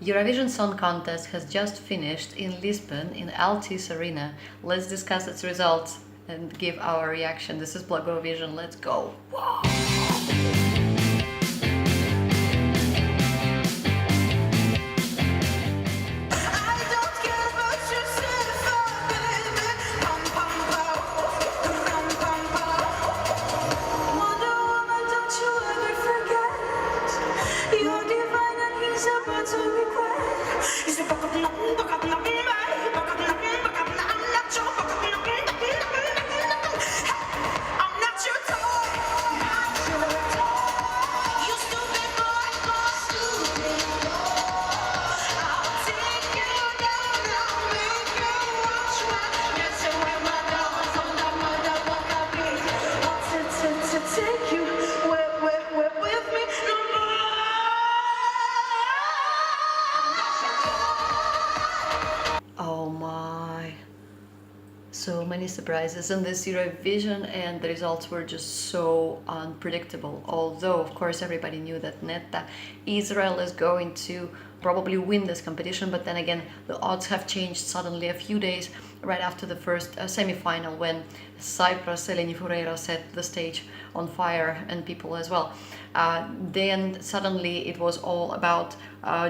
Eurovision Song Contest has just finished in Lisbon in Altice Arena. Let's discuss its results and give our reaction. This is Blog'o'vision. Let's go. Whoa. Oh my, so many surprises in this Eurovision, and the results were just so unpredictable. Although of course everybody knew that Netta, Israel is going to probably win this competition, but then again the odds have changed suddenly a few days right after the first semi-final, when Cyprus, Eleni set the stage on fire and people as well. Then suddenly it was all about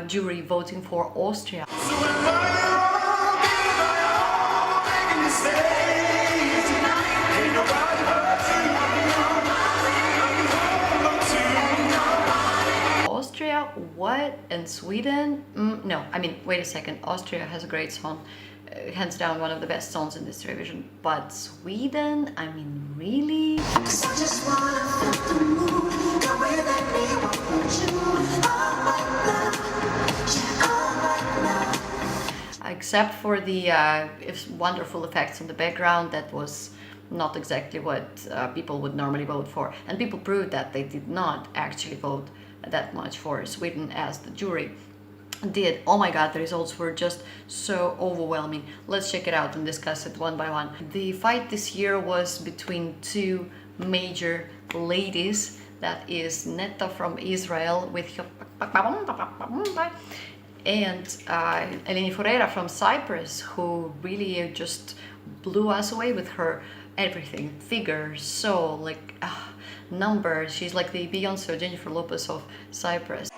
jury voting for Austria. Austria, what? And Sweden? No, I mean, wait a second. Austria has a great song, hands down one of the best songs in this Eurovision. But Sweden? I mean, really? Except for the wonderful effects in the background, that was not exactly what people would normally vote for. And people proved that they did not actually vote that much for Sweden as the jury did. Oh my god, the results were just so overwhelming. Let's check it out and discuss it one by one. The fight this year was between two major ladies. That is Netta from Israel with her and Eleni from Cyprus, who really just blew us away with her everything, figure, soul, like numbers. She's like the Beyonce or Jennifer Lopez of Cyprus.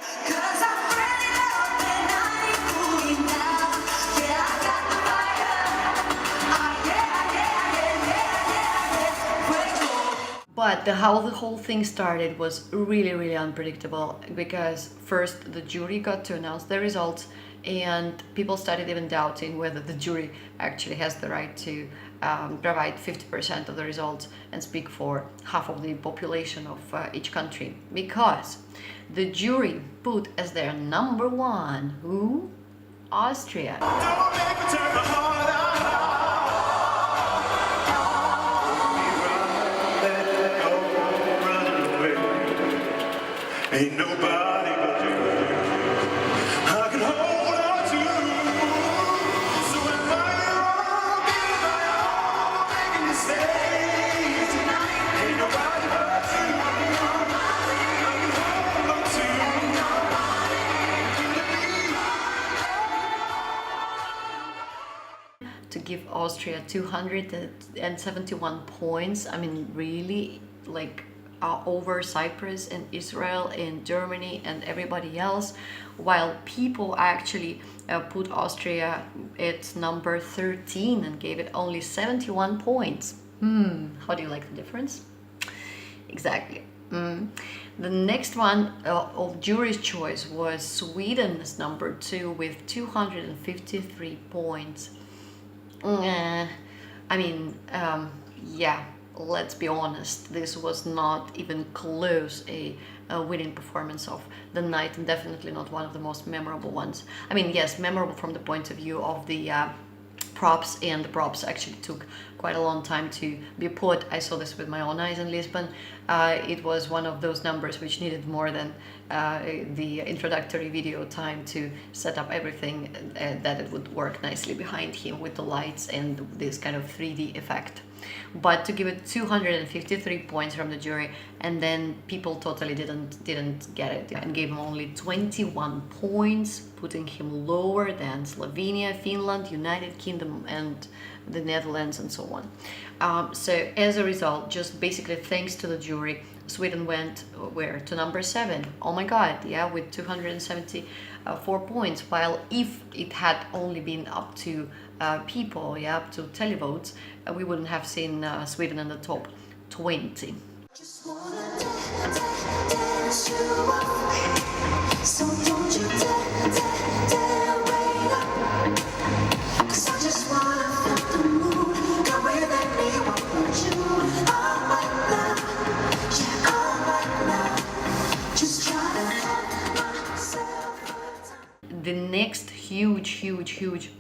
But how the whole thing started was really unpredictable, because first the jury got to announce the results and people started even doubting whether the jury actually has the right to provide 50% of the results and speak for half of the population of each country, because the jury put as their number one, who? Austria. Ain't nobody but you I can hold on to. So if I all making mistakes tonight, ain't nobody but you I can hold on to. To give Austria 271 points, I mean, really, like, over Cyprus and Israel and Germany and everybody else, while people actually put Austria at number 13 and gave it only 71 points. How do you like the difference? Exactly. The next one of jury's choice was Sweden as number 2 with 253 points. I mean, yeah, let's be honest, this was not even close a winning performance of the night, and definitely not one of the most memorable ones. I mean, yes, memorable from the point of view of the props, and the props actually took quite a long time to be put. I saw this with my own eyes in Lisbon. It was one of those numbers which needed more than the introductory video time to set up everything, that it would work nicely behind him with the lights and this kind of 3D effect. But to give it 253 points from the jury, and then people totally didn't get it and gave him only 21 points, putting him lower than Slovenia, Finland, United Kingdom and the Netherlands and so on. So as a result, just basically thanks to the jury, Sweden went where? To number 7. Oh my god, yeah, with 274 points. While if it had only been up to people, yeah, up to televotes, we wouldn't have seen Sweden in the top 20. Just wanna dance you up. So don't you dare wait up. 'Cause I just wanna feel the mood. Go with me, what would you? I'm right now. Yeah, I'm right now. Just try to find myself. The next huge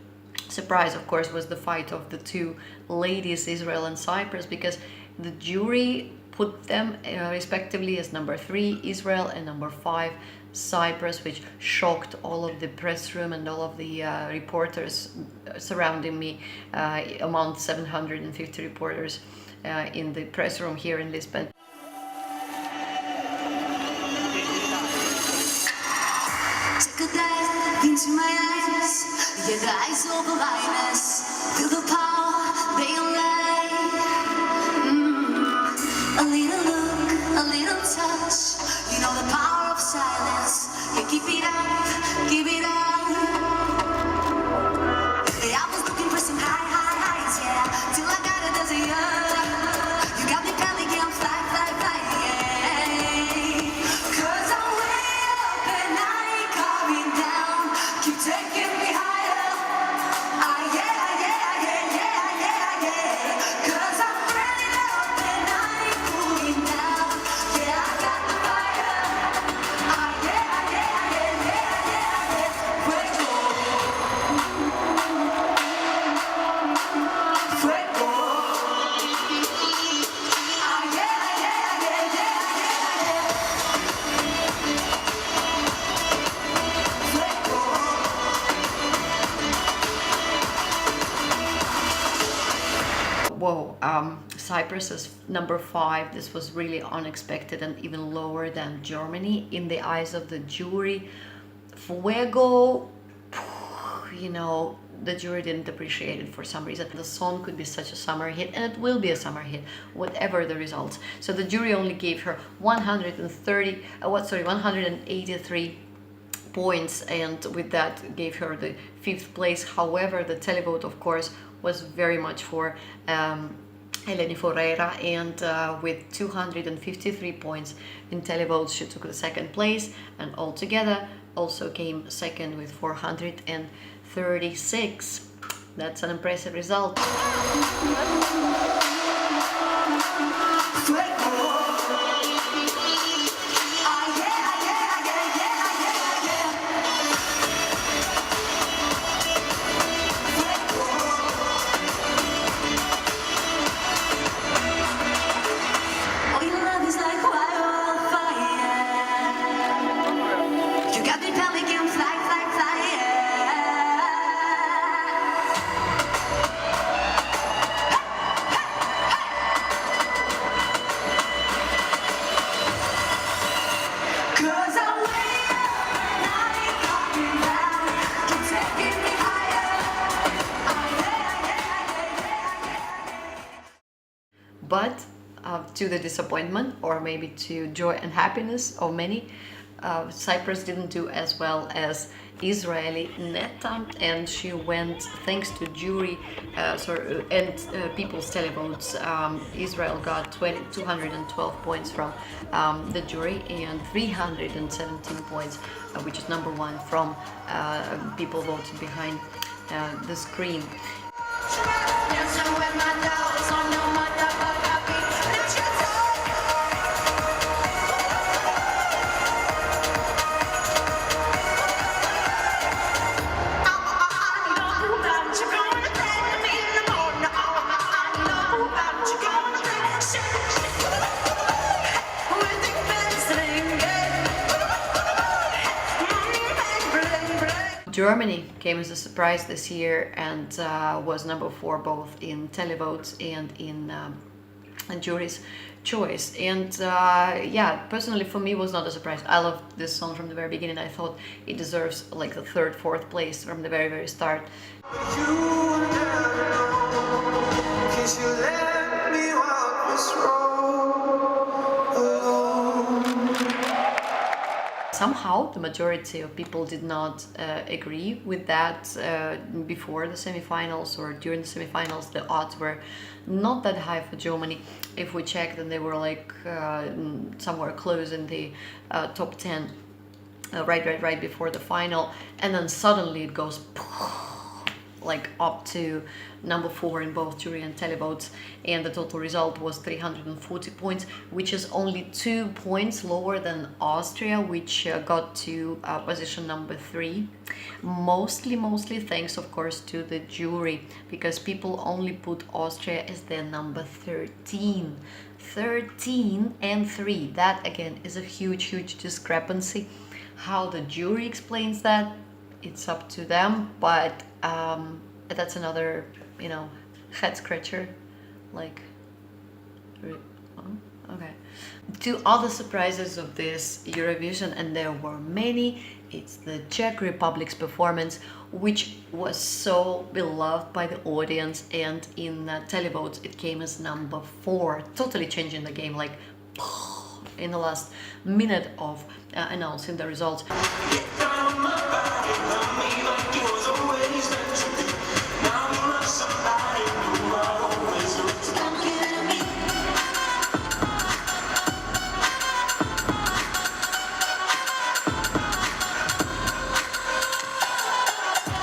surprise, of course, was the fight of the two ladies, Israel and Cyprus, because the jury put them respectively as number 3 Israel and number 5 Cyprus, which shocked all of the press room and all of the reporters surrounding me, among 750 reporters in the press room here in Lisbon. Take a dive into my eyes, yeah, the eyes of the lioness. Feel the power they light. A little look, a little touch. You know the power of silence. Yeah, keep it up, keep it up. Yeah, I was looking for some highs, yeah, till I got a dozen. You got me coming, yeah, I'm fly, yeah. 'Cause I'm way up and I ain't coming down. Keep taking me higher. Yeah. 'Cause I'm burning up and I ain't cooling down. Yeah, I got the fire. Yeah. Fuego. Fuego. Whoa, Cyprus is number 5. This was really unexpected and even lower than Germany in the eyes of the jury. Fuego, you know, the jury didn't appreciate it for some reason. The song could be such a summer hit, and it will be a summer hit, whatever the results. So the jury only gave her 183 points, and with that gave her the 5th place. However, the televote, of course, was very much for Eleni Ferreira, and with 253 points in televotes, she took the 2nd place, and altogether also came 2nd with 436. That's an impressive result. Oh, your love is like wildfire. You got me telling you fly, yeah. Cause I'm way up and I ain't coming down. Keep taking me higher. But to the disappointment, or maybe to joy and happiness of many, Cyprus didn't do as well as Israeli Netta, and she went, thanks to jury and people's televotes. Israel got 212 points from the jury and 317 points, which is number 1 from people voted behind the screen. Germany came as a surprise this year and was number 4 both in televotes and in jury's choice. And yeah, personally for me it was not a surprise. I loved this song from the very beginning. I thought it deserves like the 3rd, 4th place from the very, very start. You would never know, 'cause you let me walk this road alone. Somehow the majority of people did not agree with that before the semifinals or during the semifinals. The odds were not that high for Germany. If we check, then they were like somewhere close in the top 10 right before the final, and then suddenly it goes like up to number 4 in both jury and televotes, and the total result was 340 points, which is only 2 points lower than Austria, which got to position number 3. Mostly thanks, of course, to the jury, because people only put Austria as their number 13. 13 and 3. That again is a huge discrepancy. How the jury explains that, it's up to them, but that's another, you know, head scratcher. Like, okay. 2 other surprises of this Eurovision, and there were many. It's the Czech Republic's performance, which was so beloved by the audience, and in televotes it came as number 4, totally changing the game, like in the last minute of announcing the results.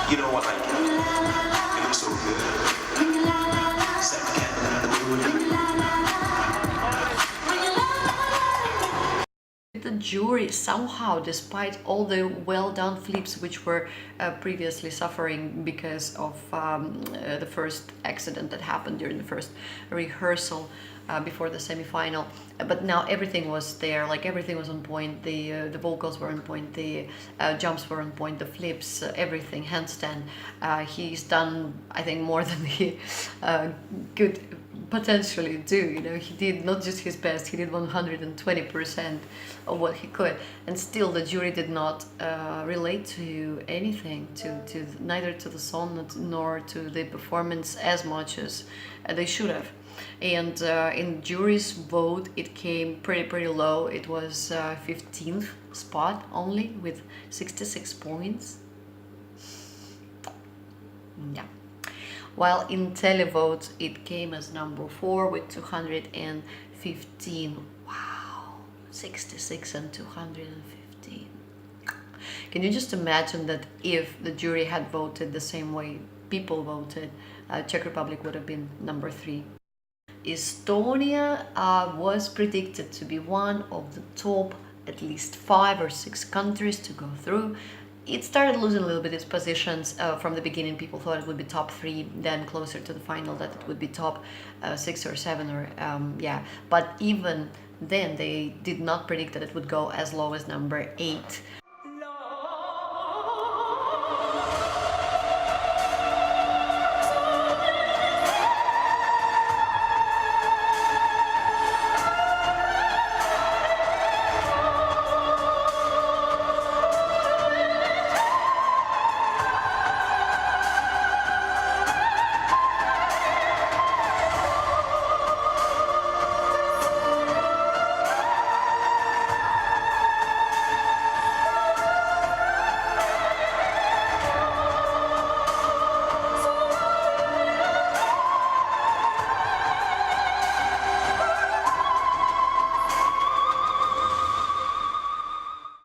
You know what I get? It looks so good. Set the candle in the mood. The jury somehow, despite all the well-done flips which were previously suffering because of the first accident that happened during the first rehearsal before the semi-final, but now everything was there, like everything was on point. The vocals were on point, the jumps were on point, the flips, everything, handstand. He's done, I think, more than he could potentially do. You know, he did not just his best, he did 120% of what he could, and still the jury did not relate to anything, to neither to the song nor to the performance as much as they should have. And in jury's vote it came pretty low. It was 15th spot only with 66 points. Yeah. While in televotes it came as number 4 with 215. Wow, 66 and 215. Can you just imagine that if the jury had voted the same way people voted, Czech Republic would have been number 3. Estonia was predicted to be one of the top at least 5 or 6 countries to go through. It started losing a little bit its positions from the beginning. People thought it would be top 3, then closer to the final that it would be top 6 or 7, or yeah. But even then they did not predict that it would go as low as number 8.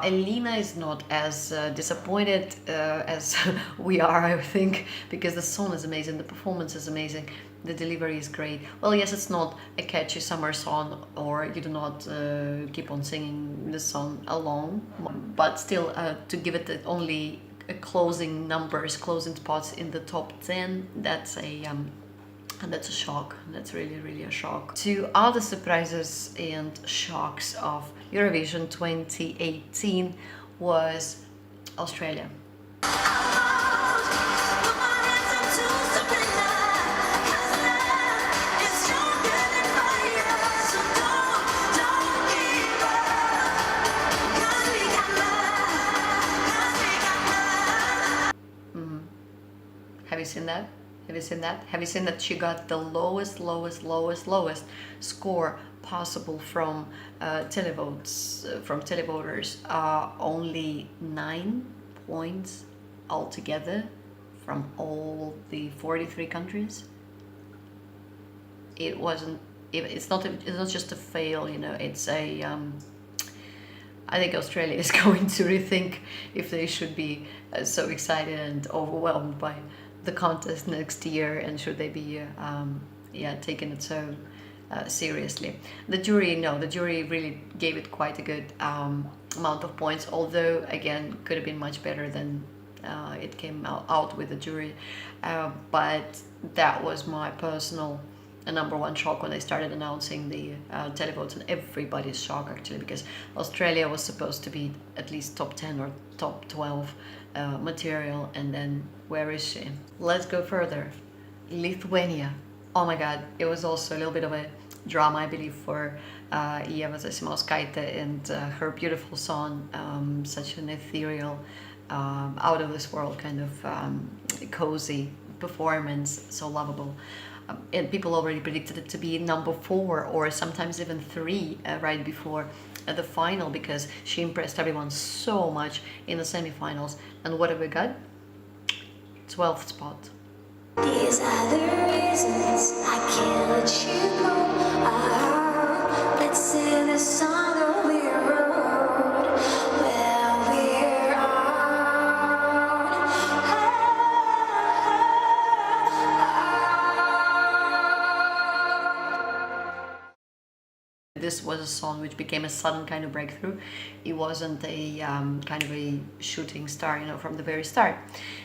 Elena is not as disappointed as we are, I think, because the song is amazing, the performance is amazing, the delivery is great. Well, yes, it's not a catchy summer song, or you do not keep on singing the song alone, but still to give it only closing numbers, closing spots in the top 10, that's a shock. That's really a shock. 2 other surprises and shocks of Eurovision 2018 was Australia. you seen that? Have you seen that? Have you seen that she got the lowest score possible from televoters? Only 9 points altogether from all the 43 countries. It wasn't. It's not just a fail, you know. It's a. I think Australia is going to rethink if they should be so excited and overwhelmed by the contest next year, and should they be taking it so seriously. The jury really gave it quite a good amount of points, although again could have been much better than it came out with the jury, but that was my personal number one shock when they started announcing the televotes, and everybody's shock actually, because Australia was supposed to be at least top 10 or top 12 material, and then where is she? Let's go further. Lithuania. Oh my god, it was also a little bit of a drama, I believe, for Ieva Zasimauskaitė and her beautiful song, such an ethereal, out of this world kind of cozy performance, so lovable. And people already predicted it to be number 4 or sometimes even 3 right before the final, because she impressed everyone so much in the semifinals. And what have we got? 12th spot. These are the reasons I can't let you go. Let's sing the song that we wrote when we're on. This was a song which became a sudden kind of breakthrough. It wasn't a kind of a shooting star, you know, from the very start.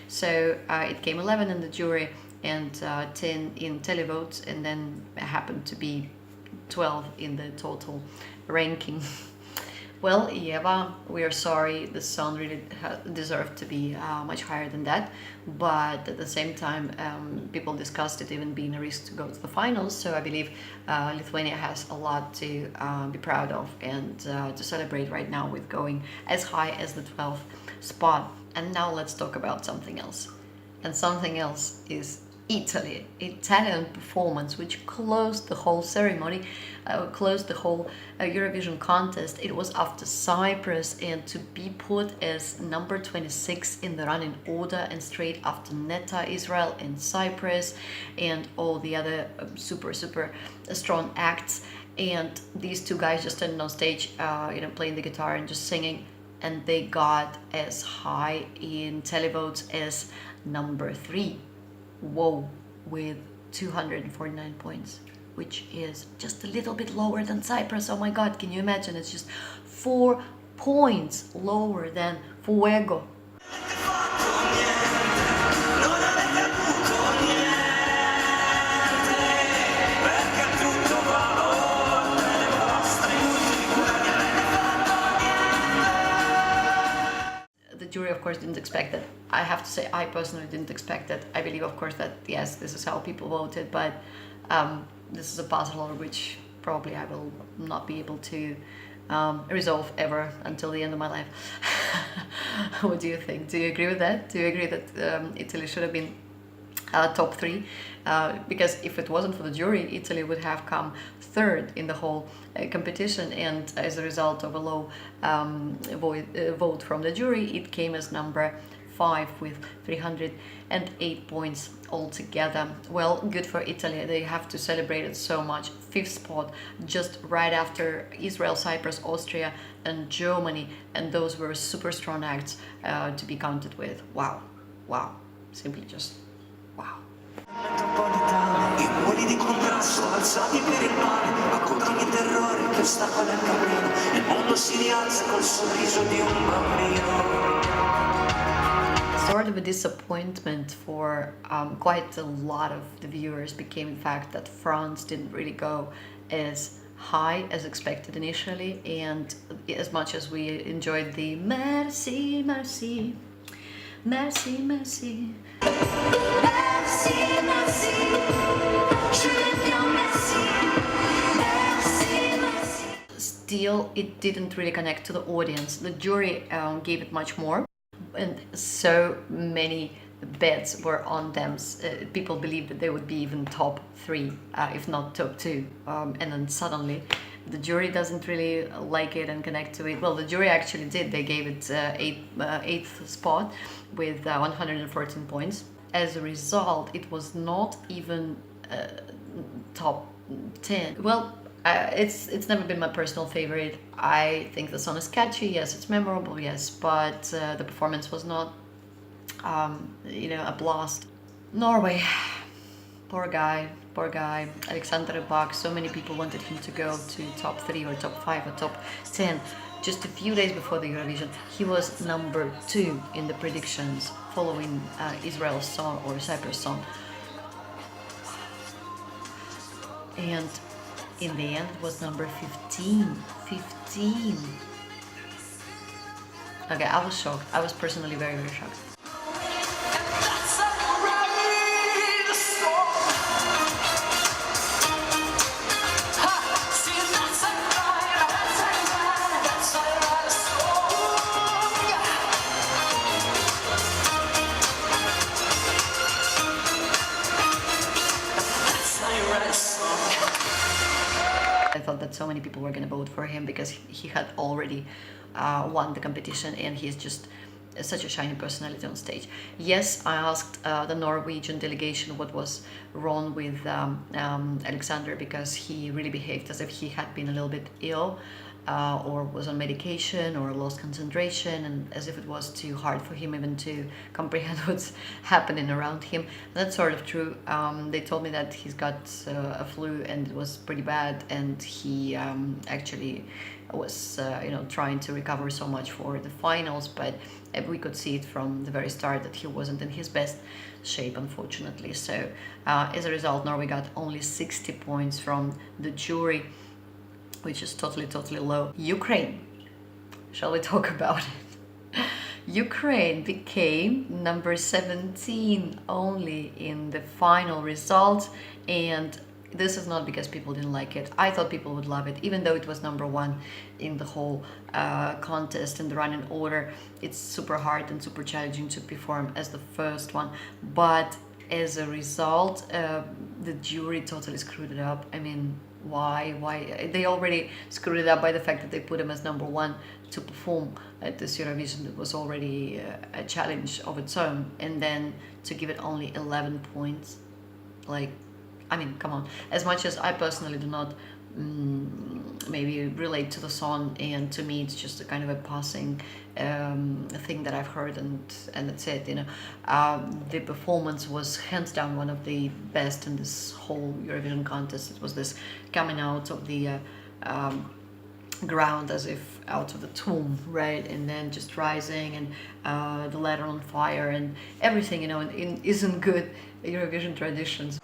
So it came 11 in the jury and 10 in televotes, and then happened to be 12 in the total ranking. Well, Ieva, we are sorry, the song really deserved to be much higher than that, but at the same time people discussed it even being a risk to go to the finals, so I believe Lithuania has a lot to be proud of and to celebrate right now with going as high as the 12th spot. And now let's talk about something else. And something else is Italy. Italian performance, which closed the whole ceremony, closed the whole Eurovision contest. It was after Cyprus, and to be put as number 26 in the running order, and straight after Netta, Israel and Cyprus, and all the other super strong acts. And these two guys just standing on stage, you know, playing the guitar and just singing, and they got as high in televotes as number 3. Whoa, with 249 points, which is just a little bit lower than Cyprus. Oh my god, can you imagine? It's just 4 points lower than Fuego. Jury, of course, didn't expect that. I have to say, I personally didn't expect that. I believe, of course, that yes, this is how people voted, but this is a puzzle which probably I will not be able to resolve ever until the end of my life. What do you think? Do you agree with that? Do you agree that Italy should have been top 3? Because if it wasn't for the jury, Italy would have come 3rd in the whole competition, and as a result of a low vote from the jury, it came as number 5 with 308 points altogether. Well, good for Italy. They have to celebrate it so much. 5th spot, just right after Israel, Cyprus, Austria and Germany, and those were super strong acts to be counted with. Wow, simply just wow. I voli di contrasto alzati per il mare, ma contro ogni terrore che stacca nel cammino, il mondo si rialza col sorriso di un bambino. Sort of a disappointment for quite a lot of the viewers became the fact that France didn't really go as high as expected initially, and as much as we enjoyed the merci, merci, merci, merci. Merci, merci, je l'aime bien, merci, merci, merci. Still, it didn't really connect to the audience. The jury gave it much more, and so many bets were on them. People believed that they would be even top 3, if not top 2. And then suddenly the jury doesn't really like it and connect to it. Well, the jury actually did. They gave it 8th spot with 114 points. As a result, it was not even top 10. Well, it's never been my personal favorite. I think the song is catchy, yes, it's memorable, yes, but the performance was not, a blast. Norway, poor guy. Alexander Bach, so many people wanted him to go to top 3 or top 5 or top 10. Just a few days before the Eurovision, he was number 2 in the predictions, following Israel's song or Cyprus song. And in the end, it was number 15. 15. Okay, I was shocked. I was personally very, very shocked. I thought that so many people were going to vote for him because he had already won the competition, and he's just such a shiny personality on stage. Yes, I asked the Norwegian delegation what was wrong with Alexander, because he really behaved as if he had been a little bit ill or was on medication or lost concentration, and as if it was too hard for him even to comprehend what's happening around him. That's sort of true. They told me that he's got a flu and it was pretty bad, and he actually was trying to recover so much for the finals, but we could see it from the very start that he wasn't in his best shape, unfortunately. So as a result, Norway got only 60 points from the jury, which is totally low. Ukraine, shall we talk about it? Ukraine became number 17 only in the final result, and this is not because people didn't like it. I thought people would love it, even though it was number 1 in the whole contest in the running order. It's super hard and super challenging to perform as the first one, but as a result, the jury totally screwed it up. I mean, why they already screwed it up by the fact that they put him as number 1 to perform at this Eurovision. That was already a challenge of its own, and then to give it only 11 points, like, I mean, come on. As much as I personally do not maybe relate to the song, and to me it's just a kind of a passing thing that I've heard, and that's it, the performance was hands down one of the best in this whole Eurovision contest. It was this coming out of the ground as if out of the tomb, right, and then just rising, and the ladder on fire, and everything, in good Eurovision traditions.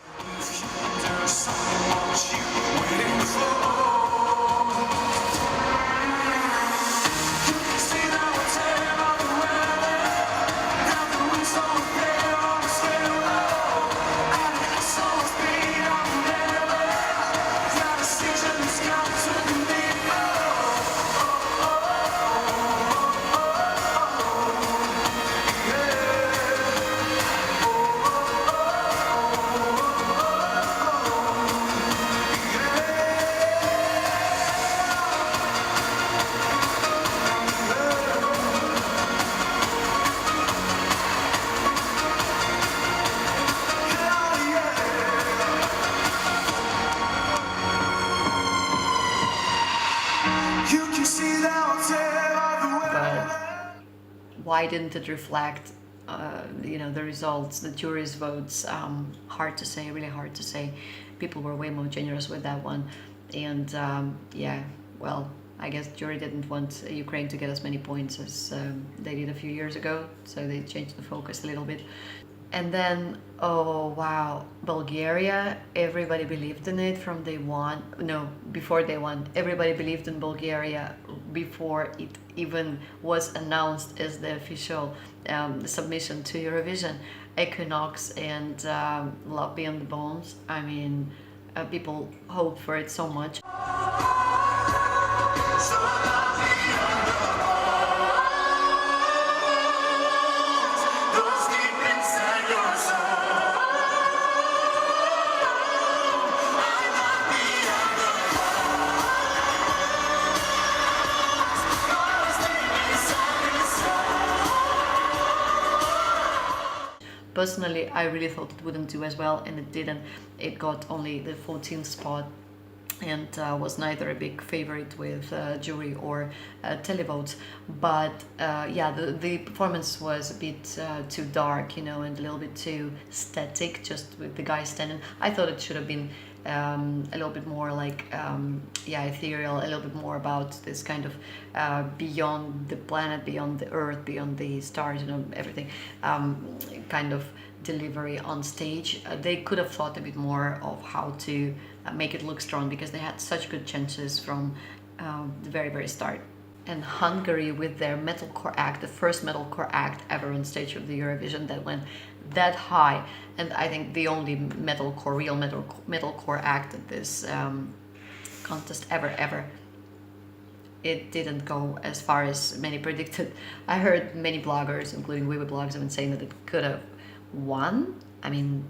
Why didn't it reflect, the results, the jury's votes? Hard to say, really hard to say. People were way more generous with that one, and well, I guess jury didn't want Ukraine to get as many points as they did a few years ago, so they changed the focus a little bit. And then, oh wow, Bulgaria, everybody believed in it from day one. No, before day one. Everybody believed in Bulgaria before it even was announced as the official submission to Eurovision. Equinox and Love Beyond the Bones. I mean, people hoped for it so much. Those deep inside. Personally, I really thought it wouldn't do as well, and it didn't. It got only the 14th spot, and was neither a big favorite with jury or televotes. But yeah, the performance was a bit too dark, you know, and a little bit too static, just with the guy standing. I thought it should have been a little bit more like yeah, ethereal, a little bit more about this kind of beyond the planet, beyond the earth, beyond the stars, you know, everything, kind of delivery on stage. They could have thought a bit more of how to make it look strong, because they had such good chances from the very start. And Hungary, with their metalcore act, the first metalcore act ever on stage of the Eurovision that went that high, and I think the only metalcore, real metalcore act at this contest ever. It didn't go as far as many predicted. I heard many bloggers, including Weibo blogs, even saying that it could have won. I mean,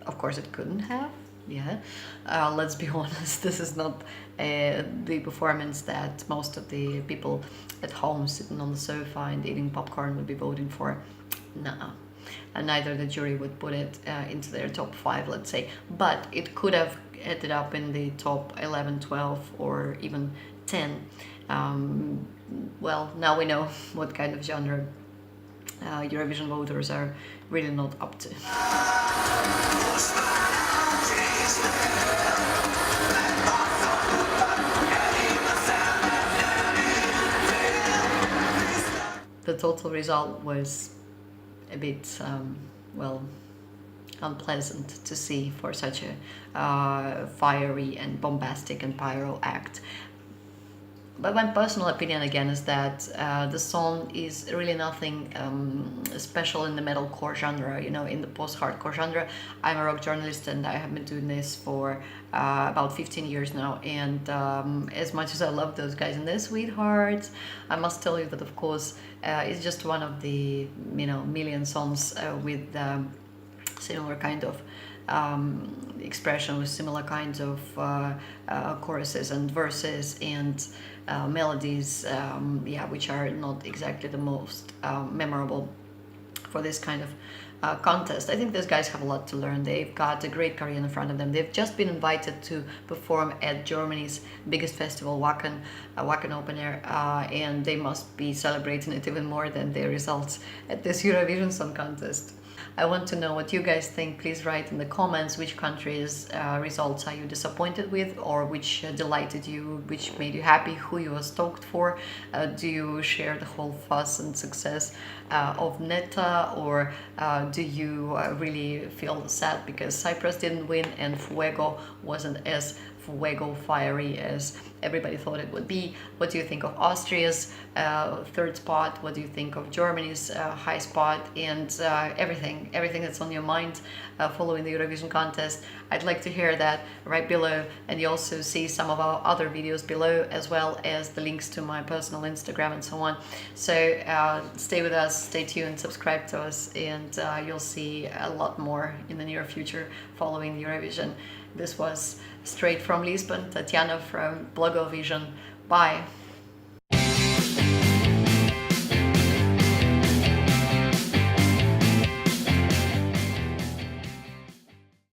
of course it couldn't have. Yeah, let's be honest, this is not the performance that most of the people at home sitting on the sofa and eating popcorn would be voting for. Nuh-uh. And neither the jury would put it into their top 5, let's say. But it could have ended up in the top 11, 12, or even 10. Well, now we know what kind of genre Eurovision voters are really not up to. The total result was a bit, well, unpleasant to see for such a fiery and bombastic and pyro act. But my personal opinion again is that the song is really nothing special in the metalcore genre, you know, in the post-hardcore genre. I'm a rock journalist and I have been doing this for about 15 years now, and as much as I love those guys and they're sweethearts, I must tell you that of course it's just one of the, you know, million songs with similar kind of expression, with similar kinds of choruses and verses and melodies, yeah, which are not exactly the most memorable for this kind of contest. I think those guys have a lot to learn. They've got a great career in front of them. They've just been invited to perform at Germany's biggest festival, Wacken Open Air, and they must be celebrating it even more than their results at this Eurovision Song Contest. I want to know what you guys think. Please write in the comments which countries' results are you disappointed with, or which delighted you, which made you happy, who you were stoked for. Do you share the whole fuss and success of Netta, or do you really feel sad because Cyprus didn't win and Fuego wasn't as Fuego fiery as everybody thought it would be? What do you think of Austria's third spot? What do you think of Germany's high spot? And everything that's on your mind following the Eurovision contest. I'd like to hear that right below, and you also see some of our other videos below, as well as the links to my personal Instagram and so on. So stay with us, stay tuned, subscribe to us, and you'll see a lot more in the near future following the Eurovision. This was straight from Lisbon, Tatiana from Blog'o'vision. Bye.